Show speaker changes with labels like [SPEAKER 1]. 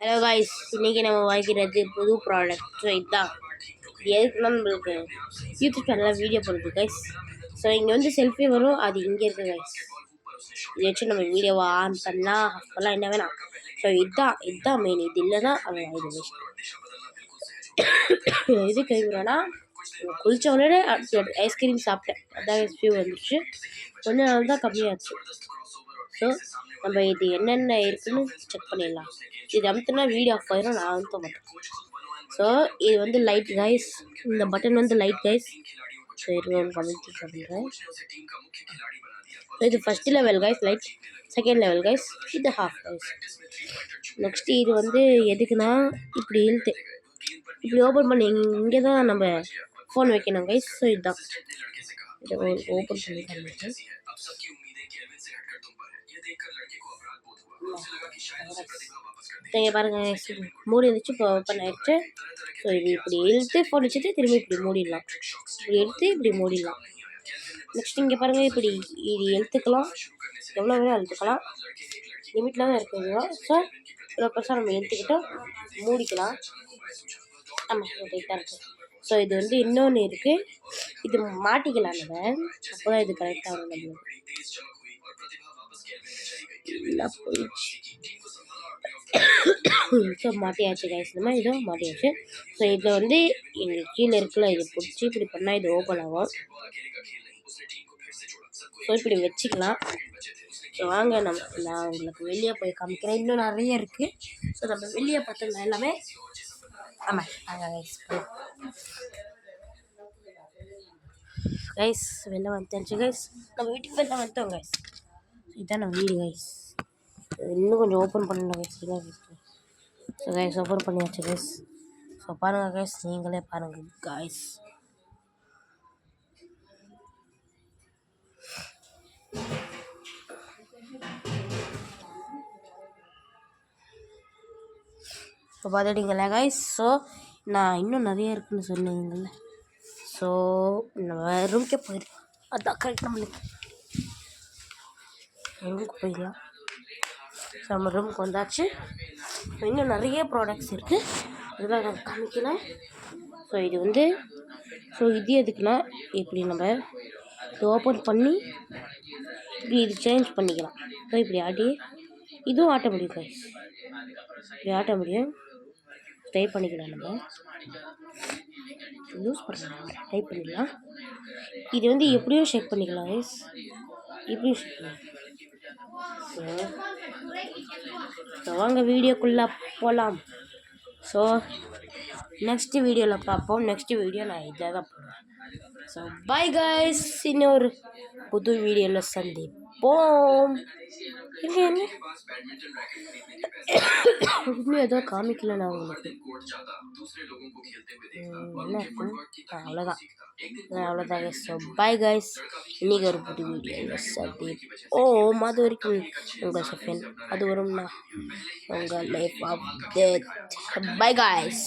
[SPEAKER 1] Hello guys, இன்றைக்கி நம்ம வாங்கிக்கிறது புது ப்ராடக்ட். ஸோ இதுதான் இது எதுக்குன்னா நம்மளுக்கு யூடியூப் சேனலில் வீடியோ போடுறது கைஸ். ஸோ இங்கே வந்து செல்ஃபி வரும், அது இங்கே இருக்குது கைஸ். இதை வச்சு நம்ம வீடியோவை ஆன் பண்ணலாம், ஆஃப் பண்ணலாம், என்ன வேணாம். ஸோ இதுதான் மெயின். இது இல்லைன்னா அவன் இது வேஸ்ட். இது கைவிடனா குளிச்ச உடனே ஐஸ்கிரீம் சாப்பிட்டேன், அதான் எஸ்பி வந்துச்சு. கொஞ்ச நாள் தான் கம்மியாச்சு. ஸோ நம்ம இது என்னென்ன இருக்குன்னு செக் பண்ணிடலாம். இது அமுத்துனா வீடியோ ஆஃப் ஆயிரும், நான் அமுத்த மாட்டேன். ஸோ இது வந்து லைட் கைஸ், இந்த பட்டன் வந்து லைட் கைஸ். ஸோ இது கமெண்ட் பண்ணுறேன். இது first level guys light, second level guys, இது ஹாஃப் கைஸ். நெக்ஸ்ட் இது வந்து எதுக்குன்னா இப்படி இழுத்து இப்படி ஓப்பன் பண்ணி இங்கே தான் நம்ம ஃபோன் வைக்கணும் கைஸ். ஸோ இதுதான் இதை ஓப்பன் பண்ணி காமிக்கிறேன். பாருங்க, மூடி இருந்துச்சு, இப்போ ஓப்பன் ஆயிடுச்சு. ஸோ இது இப்படி இழுத்து ஃபோன் வச்சுட்டு திரும்பி இப்படி மூடிடலாம், இப்படி எடுத்து இப்படி மூடிடலாம். நெக்ஸ்ட் இங்கே பாருங்கள், இப்படி இது எழுத்துக்கலாம், எவ்வளோ வேணும் எழுத்துக்கலாம், லிமிட்டில் தான் இருக்குதுங்களா. ஸோ இவ்வளோ பெருசாக நம்ம எழுத்துக்கிட்டோம் மூடிக்கலாம். ஆமாம், ரைட்டாக இருக்குது. ஸோ இது வந்து இன்னொன்று இருக்குது, இது மாட்டிக்கலாம் நம்ம, அப்போ தான் இது கரெக்டாக வரும் நம்மளுக்கு. ஸோ மாட்டியாச்சு கைஸ், இந்த மாதிரி இதுவும் மாட்டியாச்சு. ஸோ இதில் வந்து எங்களுக்கு கீழே இருக்குல்ல, இது பிடிச்சி இப்படி பண்ணால் இது ஓப்பன் ஆகும். ஸோ இப்படி வச்சுக்கலாம். ஸோ வாங்க நான் உங்களுக்கு வெளியே போய் காமிக்கிறேன், இன்னும் நிறைய இருக்குது. ஸோ நம்ம வெளியே பார்த்தோம்னா எல்லாமே. ஆமாம் வாங்க கைஸ் வெளில வந்துச்சு கைஸ், நம்ம வீட்டுக்கு வெளில வந்துட்டோம் கைஸ். இதுதான் நம்ம வீடு கைஸ். இன்னும் கொஞ்சம் ஓப்பன் பண்ணணும் கைஸ். ஸோ கைஸ் ஓப்பன் பண்ணியாச்சு கைஸ். ஸோ பாருங்கள் கைஸ், நீங்களே பாருங்கள் கைஸ். இப்போ பார்த்துட்டிங்களா கைஸ். ஸோ நான் இன்னும் நிறைய இருக்குதுன்னு சொன்னீங்கள்ல. ஸோ நம்ம ரூம்க்கே போயிடலாம், அதான் கரெக்ட். நம்மளுக்கு ரூமுக்கு போயிடலாம். ஸோ நம்ம ரூமுக்கு வந்தாச்சு. இன்னும் நிறைய ப்ராடக்ட்ஸ் இருக்குது, அதுதான் நான் காமிக்கிறேன். ஸோ இது வந்து இது எதுக்குன்னா இப்படி நம்ம இது ஓப்பன் பண்ணி இப்படி இது சேஞ்ச் பண்ணிக்கலாம். ஸோ இப்படி ஆட்டி இதுவும் ஆட்ட முடியும் கைஸ், இப்படி ஆட்ட முடியும். டைப் பண்ணிக்கலாம், நம்ம யூஸ் பண்ணலாம், டைப் பண்ணிக்கலாம். இது வந்து எப்படியும் ஷேக் பண்ணிக்கலாம் கைஸ், இப்படியும் ஷேக் பண்ணலாம். ஸோ வாங்க வீடியோக்குள்ளே போகலாம். ஸோ நெக்ஸ்ட் வீடியோவில் பார்ப்போம். நெக்ஸ்ட் வீடியோ நான் இதில் தான் போடுவேன். ஸோ பை கைஸ், இன்னொரு புது வீடியோவில் சந்திப்போம். என்ன இன்னும் ஏதோ காமிக்கல நான் உங்களுக்கு, என்ன இருக்கும் அவ்வளோதான் கைஸ். ஸோ பை கைஸ், இன்றைக்கி ஒரு புது வீடியோவில் சந்திப்போம். அது வரைக்கும் உங்கள் சஃபன், அது வரும்னா உங்கள் லைஃப் அப்டேட். Bye guys.